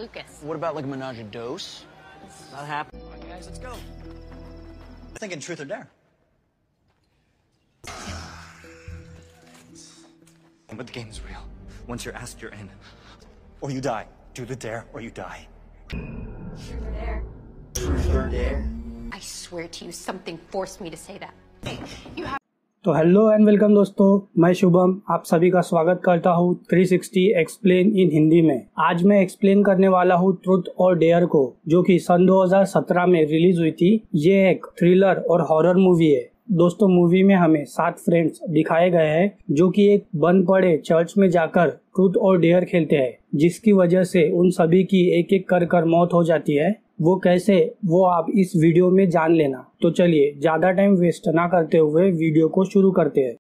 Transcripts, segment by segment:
Lucas. What about like a menage a dose? Not happening. Come on, guys, let's go. I'm thinking truth or dare. But the game's real. Once you're asked, you're in. Or you die. Do the dare or you die. Truth or dare? Truth or dare? I swear to you, something forced me to say that. You have. तो hello and welcome दोस्तों, मैं शुभम आप सभी का स्वागत करता हूँ 360 explain in Hindi में। आज मैं एक्सप्लेन करने वाला हूँ ट्रुथ और डेयर को, जो कि सन 2017 में रिलीज हुई थी। ये एक थ्रिलर और हॉरर मूवी है। दोस्तों, मूवी में हमें 7 फ्रेंड्स दिखाए गए हैं जो कि एक बंद पड़े चर्च में जाकर ट्रुथ और डेयर खेलते हैं, जिसकी वजह से उन सभी की एक एक कर मौत हो जाती है। वो कैसे, वो आप इस वीडियो में जान लेना। तो चलिए ज्यादा टाइम वेस्ट ना करते हुए वीडियो को शुरू करते हैं।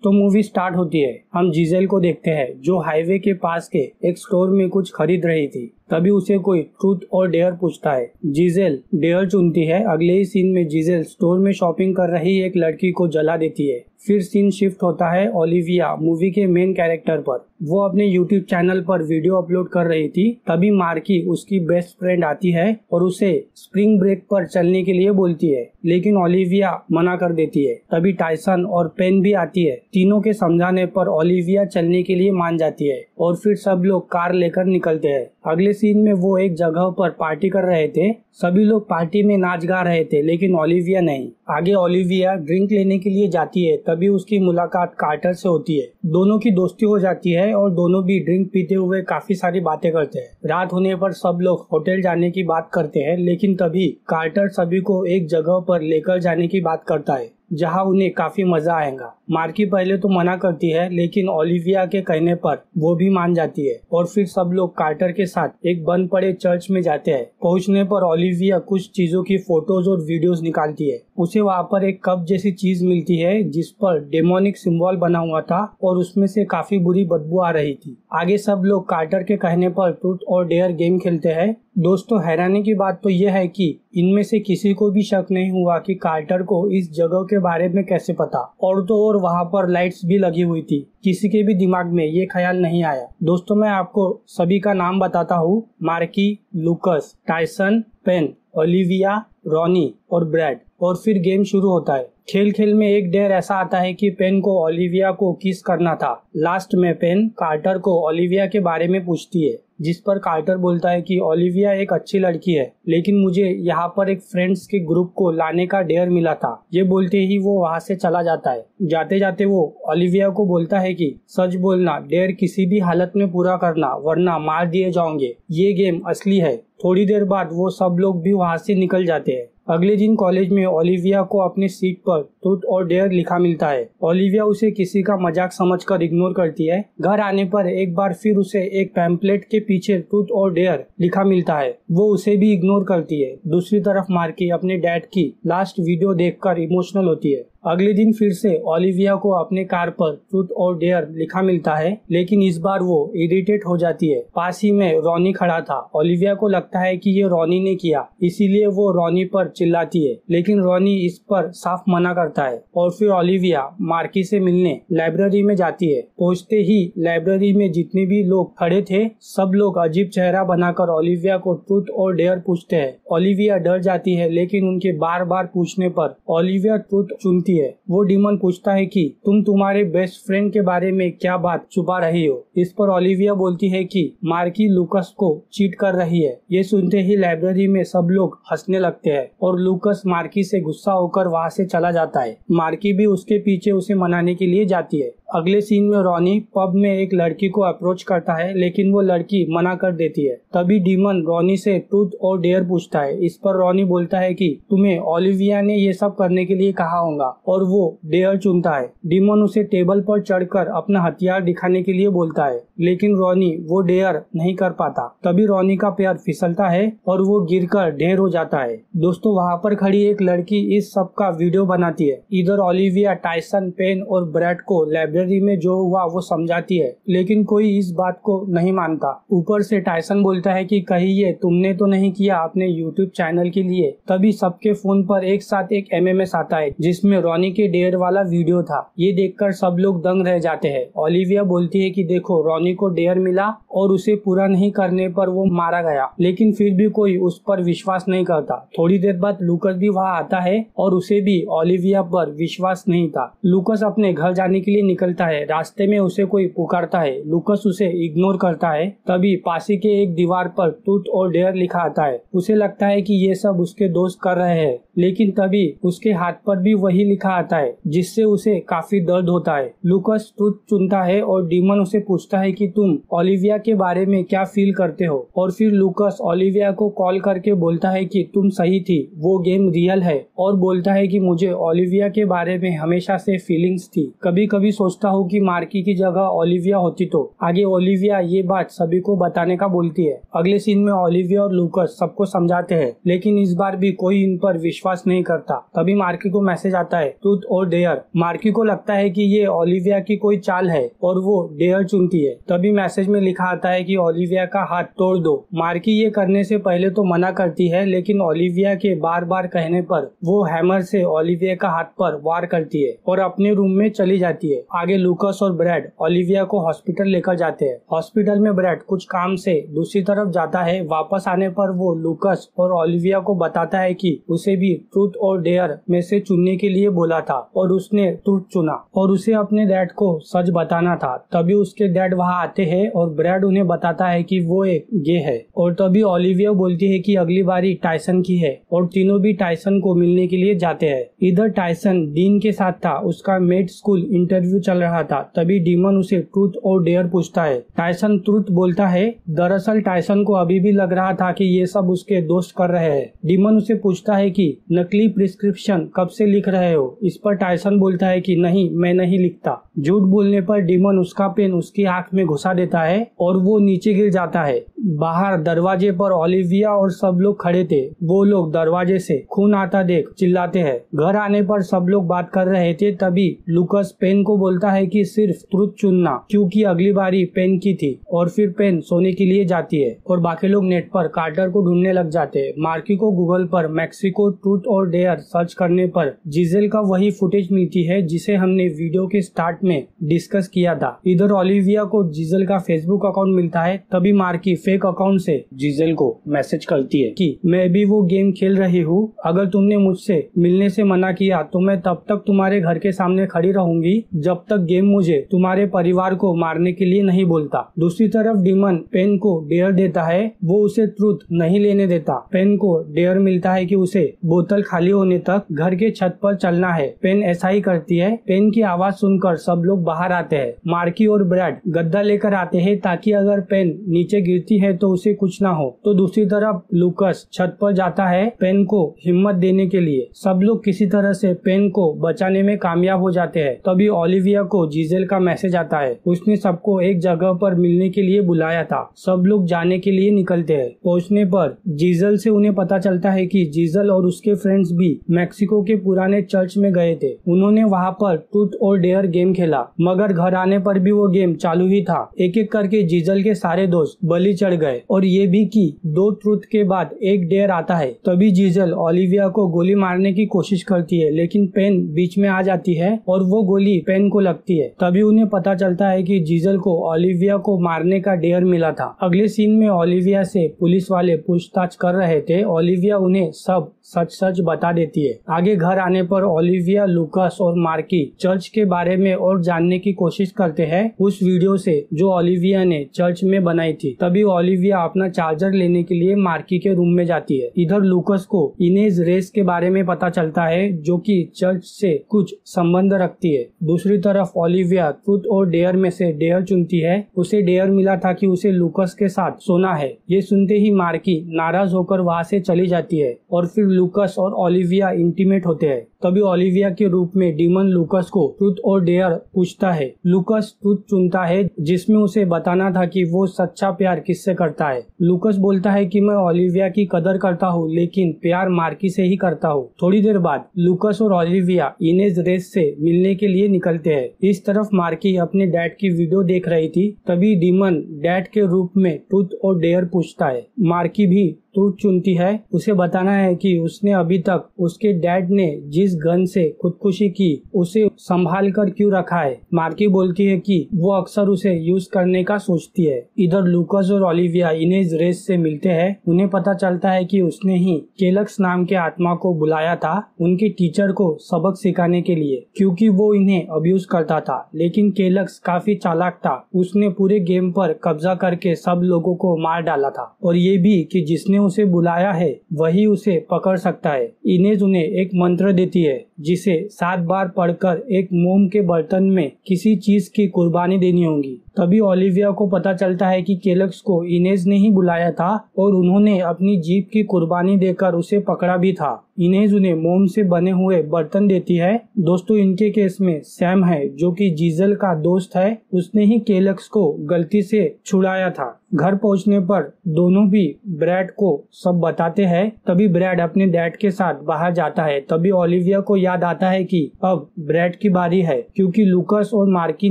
तो मूवी स्टार्ट होती है। हम जीजेल को देखते हैं जो हाईवे के पास के एक स्टोर में कुछ खरीद रही थी। तभी उसे कोई ट्रूथ और डेयर पूछता है। जीजेल डेयर चुनती है। अगले ही सीन में जीजेल स्टोर में शॉपिंग कर रही एक लड़की को जला देती है। फिर सीन शिफ्ट होता है ओलिविया, मूवी के मेन कैरेक्टर पर। वो अपने यूट्यूब चैनल पर वीडियो अपलोड कर रही थी। तभी मार्की, उसकी बेस्ट फ्रेंड, आती है और उसे स्प्रिंग ब्रेक पर चलने के लिए बोलती है, लेकिन ओलिविया मना कर देती है। तभी टाइसन और पेन भी आती है। तीनों के समझाने पर ओलिविया चलने के लिए मान जाती है और फिर सब लोग कार लेकर निकलते हैं। अगले सीन में वो एक जगह पर पार्टी कर रहे थे। सभी लोग पार्टी में नाच गा रहे थे, लेकिन ओलिविया नहीं। आगे ओलिविया ड्रिंक लेने के लिए जाती है। तभी उसकी मुलाकात कार्टर से होती है। दोनों की दोस्ती हो जाती है और दोनों भी ड्रिंक पीते हुए काफी सारी बातें करते हैं। रात होने पर सब लोग होटल जाने की बात करते हैं, लेकिन तभी कार्टर सभी को एक जगह पर लेकर जाने की बात करता है जहां उन्हें काफी मजा आएगा। मार्की पहले तो मना करती है, लेकिन ओलिविया के कहने पर वो भी मान जाती है और फिर सब लोग कार्टर के साथ एक बंद पड़े चर्च में जाते हैं। पहुंचने पर ओलिविया कुछ चीजों की फोटोज और वीडियोस निकालती है। उसे वहाँ पर एक कप जैसी चीज मिलती है जिस पर डेमोनिक सिंबल बना हुआ था और उसमें से काफी बुरी बदबू आ रही थी। आगे सब लोग कार्टर के कहने पर ट्रूथ और डेयर गेम खेलते हैं। दोस्तों, हैरानी की बात तो यह है कि इनमें से किसी को भी शक नहीं हुआ कि कार्टर को इस जगह के बारे में कैसे पता। और तो और वहाँ पर लाइट्स भी लगी हुई थी। किसी के भी दिमाग में ये ख्याल नहीं आया। दोस्तों, मैं आपको सभी का नाम बताता हूँ। Marky, Lucas, Tyson, Penn, Olivia, Ronnie और ब्रैड। और फिर गेम शुरू होता है। खेल खेल में एक डेयर ऐसा आता है कि पेन को ओलिविया को किस करना था। लास्ट में पेन कार्टर को ओलिविया के बारे में पूछती है, जिस पर कार्टर बोलता है कि ओलिविया एक अच्छी लड़की है, लेकिन मुझे यहाँ पर एक फ्रेंड्स के ग्रुप को लाने का डेयर मिला था। ये बोलते ही वो वहाँ से चला जाता है। जाते जाते वो ओलिविया को बोलता है कि सच बोलना, डेयर किसी भी हालत में पूरा करना, वरना मार दिए जाओगे। ये गेम असली है। थोड़ी देर बाद वो सब लोग भी वहाँ से निकल जाते हैं। अगले दिन कॉलेज में ओलिविया को अपनी सीट पर ट्रूथ और डेयर लिखा मिलता है। ओलिविया उसे किसी का मजाक समझकर इग्नोर करती है। घर आने पर एक बार फिर उसे एक पैम्पलेट के पीछे ट्रूथ और डेयर लिखा मिलता है। वो उसे भी इग्नोर करती है। दूसरी तरफ मार्की अपने डैड की लास्ट वीडियो देखकर इमोशनल होती है। अगले दिन फिर से ओलिविया को अपने कार पर ट्रूथ और डेयर लिखा मिलता है, लेकिन इस बार वो इरिटेट हो जाती है। पास ही में रॉनी खड़ा था। ओलिविया को लगता है कि ये रॉनी ने किया, इसीलिए वो रॉनी पर चिल्लाती है, लेकिन रॉनी इस पर साफ मना करता है। और फिर ओलिविया मार्की से मिलने लाइब्रेरी में जाती है। पहुंचते ही लाइब्रेरी में जितने भी लोग खड़े थे, सब लोग अजीब चेहरा बनाकर ओलिविया को ट्रूथ और डेयर पूछते हैं। ओलिविया डर जाती है, लेकिन उनके बार बार पूछने पर ओलिविया ट्रूथ चुनती है। वो डीमन पूछता है कि तुम तुम्हारे बेस्ट फ्रेंड के बारे में क्या बात छुपा रही हो। इस पर ओलिविया बोलती है कि मार्की लूकस को चीट कर रही है। ये सुनते ही लाइब्रेरी में सब लोग हंसने लगते हैं और लूकस मार्की से गुस्सा होकर वहाँ से चला जाता है। मार्की भी उसके पीछे उसे मनाने के लिए जाती है। अगले सीन में रॉनी पब में एक लड़की को अप्रोच करता है, लेकिन वो लड़की मना कर देती है। तभी डीमन रॉनी से ट्रूथ और डेयर पूछता है। इस पर रॉनी बोलता है कि तुम्हें ओलिविया ने ये सब करने के लिए कहा होगा, और वो डेयर चुनता है। डीमन उसे टेबल पर चढ़कर अपना हथियार दिखाने के लिए बोलता है, लेकिन रॉनी वो डेयर नहीं कर पाता। तभी रॉनी का पैर फिसलता है और वो गिरकर ढेर हो जाता है। दोस्तों, वहाँ पर खड़ी एक लड़की इस सब का वीडियो बनाती है। इधर ओलिविया टाइसन, पेन और ब्रैड को लाइब्रेरी लाइब्रेरी में जो हुआ वो समझाती है, लेकिन कोई इस बात को नहीं मानता। ऊपर से टायसन बोलता है कि कहीं ये तुमने तो नहीं किया अपने यूट्यूब चैनल के लिए। तभी सबके फोन पर एक साथ एक MMS आता है जिसमें रॉनी के डेयर वाला वीडियो था। ये देखकर सब लोग दंग रह जाते हैं। ओलिविया बोलती है कि देखो रॉनी को डेयर मिला और उसे पूरा नहीं करने पर वो मारा गया, लेकिन फिर भी कोई उस पर विश्वास नहीं करता। थोड़ी देर बाद लूकस भी वहाँ आता है और उसे भी ओलिविया पर विश्वास नहीं था। लूकस अपने घर जाने के लिए निकलता है। रास्ते में उसे कोई पुकारता है। लूकस उसे इग्नोर करता है। तभी पासी के एक दीवार पर ट्रूथ और डेयर लिखा आता है। उसे लगता है कि ये सब उसके दोस्त कर रहे हैं, लेकिन तभी उसके हाथ पर भी वही लिखा आता है जिससे उसे काफी दर्द होता है। लूकस ट्रूथ चुनता है और डीमन उसे पूछता है कि तुम ओलिविया के बारे में क्या फील करते हो। और फिर लूकस ओलिविया को कॉल करके बोलता है कि तुम सही थी, वो गेम रियल है, और बोलता है कि मुझे ओलिविया के बारे में हमेशा से फीलिंग्स थी। कभी कभी सोचता हूँ कि मार्की की जगह ओलिविया होती तो। आगे ओलिविया ये बात सभी को बताने का बोलती है। अगले सीन में ओलिविया और लूकस सबको समझाते हैं, लेकिन इस बार भी कोई इन पर विश्वास नहीं करता। तभी मार्की को मैसेज आता है ट्रूथ और डेयर। मार्की को लगता है कि ये ओलिविया की कोई चाल है और वो डेयर चुनती है। तभी मैसेज में लिखा आता है कि ओलिविया का हाथ तोड़ दो। मार्की ये करने से पहले तो मना करती है, लेकिन ओलिविया के बार बार कहने पर वो हैमर से ओलिविया का हाथ पर वार करती है और अपने रूम में चली जाती है। आगे लूकस और ब्रैड ओलिविया को हॉस्पिटल लेकर जाते हैं। हॉस्पिटल में ब्रैड कुछ काम से दूसरी तरफ जाता है। वापस आने पर वो लूकस और ओलिविया को बताता है कि उसे भी ट्रूथ और डेयर में से चुनने के लिए बोला था और उसने ट्रूथ चुना और उसे अपने डैड को सच बताना था। तभी उसके डैड वहाँ आते हैं और ब्रैड उन्हें बताता है कि वो एक गे है। और तभी ओलिविया बोलती है कि अगली बारी टायसन की है और तीनों भी टायसन को मिलने के लिए जाते हैं। इधर टायसन डीन के साथ था, उसका मेड स्कूल इंटरव्यू चल रहा था। तभी डीमन उसे ट्रूथ और डेयर पूछता है। टायसन ट्रूथ बोलता है। दरअसल टायसन को अभी भी लग रहा था कि ये सब उसके दोस्त कर रहे हैं। डीमन उसे पूछता है कि नकली प्रिस्क्रिप्शन कब से लिख रहे हो। इस पर टायसन बोलता है कि नहीं, मैं नहीं लिखता। झूठ बोलने पर डीमन उसका पेन उसकी आंख में घुसा देता है और वो नीचे गिर जाता है। बाहर दरवाजे पर ओलिविया और सब लोग खड़े थे। वो लोग दरवाजे से खून आता देख चिल्लाते हैं। घर आने पर सब लोग बात कर रहे थे। तभी लूकस पेन को बोलता है कि सिर्फ ट्रूथ चुनना, क्योंकि अगली बारी पेन की थी। और फिर पेन सोने के लिए जाती है और बाकी लोग नेट पर कार्टर को ढूंढने लग जाते हैं। मार्की को गूगल पर मैक्सिको ट्रूथ और डेयर सर्च करने पर जिजेल का वही फुटेज मिलती है जिसे हमने वीडियो के स्टार्ट में डिस्कस किया था। इधर ओलिविया को जिजेल का फेसबुक अकाउंट मिलता है। तभी मार्की फेक अकाउंट से जिजेल को मैसेज करती है कि मैं भी वो गेम खेल रही हूँ, अगर तुमने मुझसे मिलने से मना किया तो मैं तब तक तुम्हारे घर के सामने खड़ी रहूंगी जब तक गेम मुझे तुम्हारे परिवार को मारने के लिए नहीं बोलता। दूसरी तरफ डीमन पेन को डेयर देता है, वो उसे ट्रूथ नहीं लेने देता। पेन को डेयर मिलता है कि उसे बोतल खाली होने तक घर के छत पर चलना है। पेन ऐसा ही करती है। पेन की आवाज सुनकर सब लोग बाहर आते हैं। मार्की और ब्रैड गद्दा लेकर आते हैं ताकि अगर पेन नीचे गिरती है तो उसे कुछ ना हो। तो दूसरी तरफ लूकस छत पर जाता है पेन को हिम्मत देने के लिए। सब लोग किसी तरह से पेन को बचाने में कामयाब हो जाते हैं। तभी ओलिविया को जिजेल का मैसेज आता है। उसने सबको एक जगह पर मिलने के लिए बुलाया था। सब लोग जाने के लिए निकलते हैं। पहुंचने पर जिजेल से उन्हें पता चलता है कि जिजेल और उसके फ्रेंड्स भी मैक्सिको के पुराने चर्च में गए थे। उन्होंने वहाँ पर ट्रूथ और डेयर गेम खेला, मगर घर आने पर भी वो गेम चालू ही था। एक एक करके जिजेल के सारे दोस्त बलि चढ़ गए और ये भी कि 2 ट्रूथ के बाद एक डेयर आता है। तभी जिजेल ओलिविया को गोली मारने की कोशिश करती है, लेकिन पेन बीच में आ जाती है और वो गोली पेन को लगती है। तभी उन्हें पता चलता है कि जिजेल को ओलिविया को मारने का डेयर मिला था। अगले सीन में ओलिविया से पुलिस वाले पूछताछ कर रहे थे। ओलिविया उन्हें सब सच सच बता देती है। आगे घर आने पर ओलिविया, लूकस और मार्की चर्च के बारे में और जानने की कोशिश करते हैं उस वीडियो से जो ओलिविया ने चर्च में बनाई थी। तभी ओलिविया अपना चार्जर लेने के लिए मार्की के रूम में जाती है। इधर लूकस को इनेज रेस के बारे में पता चलता है जो कि चर्च से कुछ संबंध रखती है। दूसरी तरफ ओलिविया ट्रूथ और डेयर में से डेयर चुनती है। उसे डेयर मिला था कि उसे लूकस के साथ सोना है। ये सुनते ही मार्की नाराज होकर वहाँ से चली जाती है और फिर लूकस और ओलिविया इंटीमेट होते हैं। तभी ओलिविया के रूप में डीमन लूकस को ट्रूथ और डेयर पूछता है। लूकस ट्रूथ चुनता है जिसमें उसे बताना था कि वो सच्चा प्यार किससे करता है। लूकस बोलता है कि मैं ओलिविया की कदर करता हूँ, लेकिन प्यार मार्की से ही करता हूँ। थोड़ी देर बाद लूकस और ओलिविया इनेज रेस से मिलने के लिए निकलते हैं। है। इस तरफ मार्की अपने डैड की वीडियो देख रही थी, तभी डीमन डैड के रूप में ट्रूथ और डेयर पूछता है। मार्की भी ट्रूथ चुनती है। उसे बताना है कि उसने अभी तक उसके डैड ने जिस गन से खुदकुशी की उसे संभाल कर क्यों रखा है। मार्की बोलती है कि वो अक्सर उसे यूज करने का सोचती है। इधर लूकस और ओलिविया इनेज रेस से मिलते हैं। उन्हें पता चलता है कि उसने ही केलक्स नाम के आत्मा को बुलाया था उनके टीचर को सबक सिखाने के लिए, क्योंकि वो इन्हें अब्यूज करता था। लेकिन केलक्स काफी चालाक था, उसने पूरे गेम पर कब्जा करके सब लोगों को मार डाला था, और ये भी कि जिसने उसे बुलाया है वही उसे पकड़ सकता है। इनेज उन्हें एक मंत्र देती है जिसे 7 बार पढ़कर एक मोम के बर्तन में किसी चीज की कुर्बानी देनी होगी। तभी ओलिविया को पता चलता है कि केलक्स को इनेज ने ही बुलाया था और उन्होंने अपनी जीप की कुर्बानी देकर उसे पकड़ा भी था। इनेज उन्हें मोम से बने हुए बर्तन देती है। दोस्तों, इनके केस में सैम है जो कि जीजल का दोस्त है, उसने ही केलक्स को गलती से छुड़ाया था। घर पहुंचने पर दोनों भी ब्रैड को सब बताते हैं। तभी ब्रैड अपने डैड के साथ बाहर जाता है। तभी ओलिविया को याद आता है कि अब ब्रैड की बारी है, क्योंकि लूकस और मार्की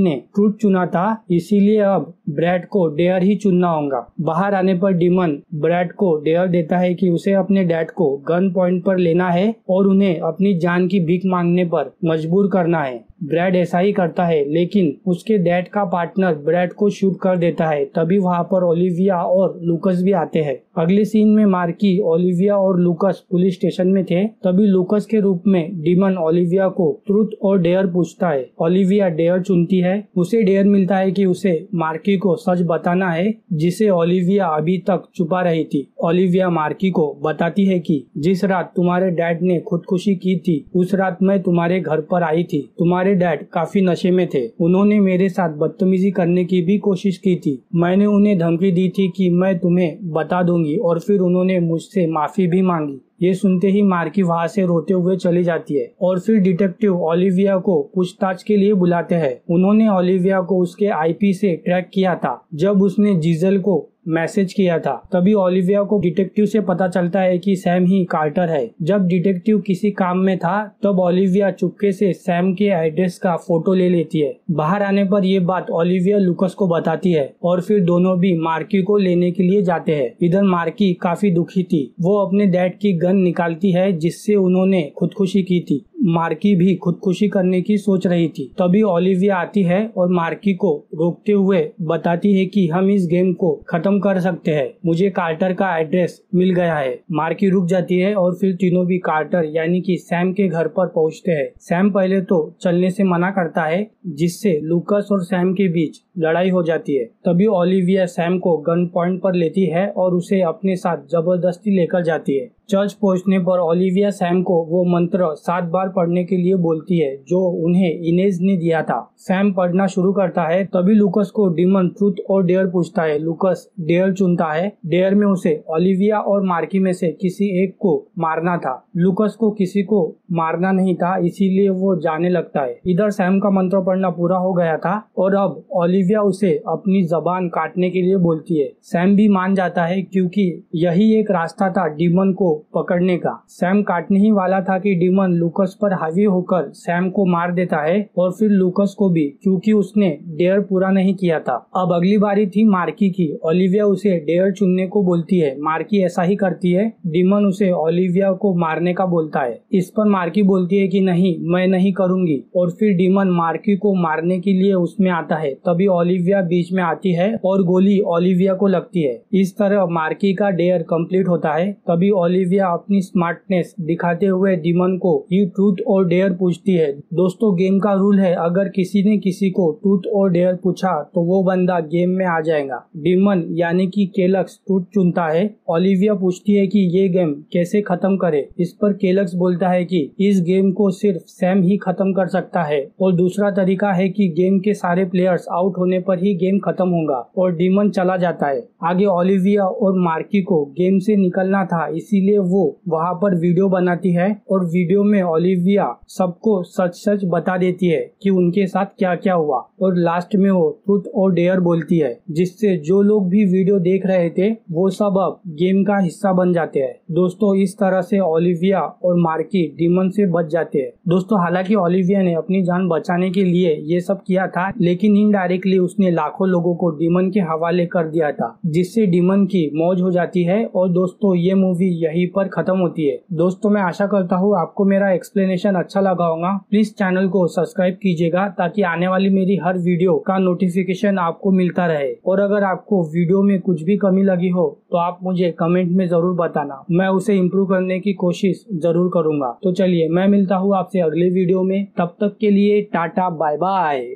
ने ट्रूथ चुना था, इसीलिए अब ब्रैड को डेयर ही चुनना होगा। बाहर आने पर डीमन ब्रैड को डेयर देता है कि उसे अपने डैड को गन पॉइंट पर लेना है और उन्हें अपनी जान की भीख मांगने पर मजबूर करना है। ब्रैड ऐसा ही करता है, लेकिन उसके डैड का पार्टनर ब्रैड को शूट कर देता है। तभी वहाँ पर ओलिविया और लूकस भी आते हैं। अगले सीन में मार्की, ओलिविया और लूकस पुलिस स्टेशन में थे। तभी लूकस के रूप में डीमन ओलिविया को ट्रूथ और डेयर पूछता है। ओलिविया डेयर चुनती है। उसे डेयर मिलता है कि उसे मार्की को सच बताना है, जिसे ओलिविया अभी तक छुपा रही थी। ओलिविया मार्की को बताती है कि जिस रात तुम्हारे डैड ने खुदकुशी की थी, उस रात मैं तुम्हारे घर पर आई थी। तुम्हारे डैड काफी नशे में थे। उन्होंने मेरे साथ बदतमीजी करने की भी कोशिश की थी। मैंने उन्हें धमकी दी थी कि मैं तुम्हें बता दूंगी, और फिर उन्होंने मुझसे माफी भी मांगी। ये सुनते ही मार्की वहाँ से रोते हुए चली जाती है, और फिर डिटेक्टिव ओलिविया को पूछताछ के लिए बुलाते हैं। उन्होंने ओलिविया को उसके आईपी से ट्रैक किया था जब उसने जीजल को मैसेज किया था। तभी ओलिविया को डिटेक्टिव से पता चलता है कि सैम ही कार्टर है। जब डिटेक्टिव किसी काम में था तब ओलिविया चुपके से सैम के एड्रेस का फोटो ले लेती है। बाहर आने पर ये बात ओलिविया लूकस को बताती है, और फिर दोनों भी मार्की को लेने के लिए जाते हैं। इधर मार्की काफी दुखी थी। वो अपने डैड की गन निकालती है जिससे उन्होंने खुदकुशी की थी। मार्की भी खुदकुशी करने की सोच रही थी। तभी ओलिविया आती है और मार्की को रोकते हुए बताती है कि हम इस गेम को खत्म कर सकते हैं, मुझे कार्टर का एड्रेस मिल गया है। मार्की रुक जाती है और फिर तीनों भी कार्टर यानी कि सैम के घर पर पहुंचते हैं। सैम पहले तो चलने से मना करता है, जिससे लूकस और सैम के बीच लड़ाई हो जाती है। तभी ओलिविया सैम को गन पॉइंट पर लेती है और उसे अपने साथ जबरदस्ती लेकर जाती है। चर्च पहुंचने पर ओलिविया सैम को वो मंत्र 7 बार पढ़ने के लिए बोलती है जो उन्हें इनेज ने दिया था। सैम पढ़ना शुरू करता है। तभी लूकस को डीमन ट्रूथ और डेयर पूछता है। लूकस डेयर चुनता है। डेयर में उसे ओलिविया और मार्की में से किसी एक को मारना था। लूकस को किसी को मारना नहीं था, इसीलिए वो जाने लगता है। इधर सैम का मंत्र पढ़ना पूरा हो गया था और अब ओलिविया उसे अपनी जबान काटने के लिए बोलती है। सैम भी मान जाता है, क्योंकि यही एक रास्ता था डीमन को पकड़ने का। सैम काटने ही वाला था कि डीमन लूकस पर हावी होकर सैम को मार देता है, और फिर लूकस को भी, क्योंकि उसने डेयर पूरा नहीं किया था। अब अगली बारी थी मार्की की। ओलिविया उसे डेयर चुनने को बोलती है। मार्की ऐसा ही करती है। डीमन उसे ओलिविया को मारने का बोलता है। इस पर मार्की बोलती है कि नहीं, मैं नहीं करूंगी, और फिर डीमन मार्की को मारने के लिए उसमें आता है। तभी ओलिविया बीच में आती है और गोली ओलिविया को लगती है। इस तरह मार्की का डेयर कंप्लीट होता है। तभी ओलिविया अपनी स्मार्टनेस दिखाते हुए डीमन को ही ट्रूथ और डेयर पूछती है। दोस्तों, गेम का रूल है, अगर किसी ने किसी को ट्रूथ और डेयर पूछा तो वो बंदा गेम में आ जाएगा। डीमन यानी कि केलक्स ट्रूथ चुनता है। ओलिविया पूछती है कि ये गेम कैसे खत्म करे। इस पर केलक्स बोलता है कि इस गेम को सिर्फ सैम ही खत्म कर सकता है, और दूसरा तरीका है कि गेम के सारे प्लेयर्स आउट हो होने पर ही गेम खत्म होगा और डीमन चला जाता है। आगे ओलिविया और मार्की को गेम से निकलना था, इसीलिए वो वहाँ पर वीडियो बनाती है और वीडियो में ओलिविया सबको सच सच बता देती है कि उनके साथ क्या क्या हुआ और लास्ट में वो ट्रूथ और डेयर बोलती है, जिससे जो लोग भी वीडियो देख रहे थे वो सब अब गेम का हिस्सा बन जाते हैं। दोस्तों इस तरह से ओलिविया और मार्की डीमन से बच जाते हैं। दोस्तों हालांकि ओलिविया ने अपनी जान बचाने के लिए ये सब किया था, लेकिन इनडायरेक्टली उसने लाखों लोगों को डीमन के हवाले कर दिया था, जिससे डीमन की मौज हो जाती है। और दोस्तों ये मूवी यहीं पर खत्म होती है। दोस्तों मैं आशा करता हूँ आपको मेरा एक्सप्लेनेशन अच्छा लगा होगा। प्लीज चैनल को सब्सक्राइब कीजिएगा ताकि आने वाली मेरी हर वीडियो का नोटिफिकेशन आपको मिलता रहे। और अगर आपको वीडियो में कुछ भी कमी लगी हो तो आप मुझे कमेंट में जरूर बताना, मैं उसे इम्प्रूव करने की कोशिश जरूर करूंगा। तो चलिए मैं मिलता हूँ आपसे अगले वीडियो में, तब तक के लिए टाटा बाय बाय।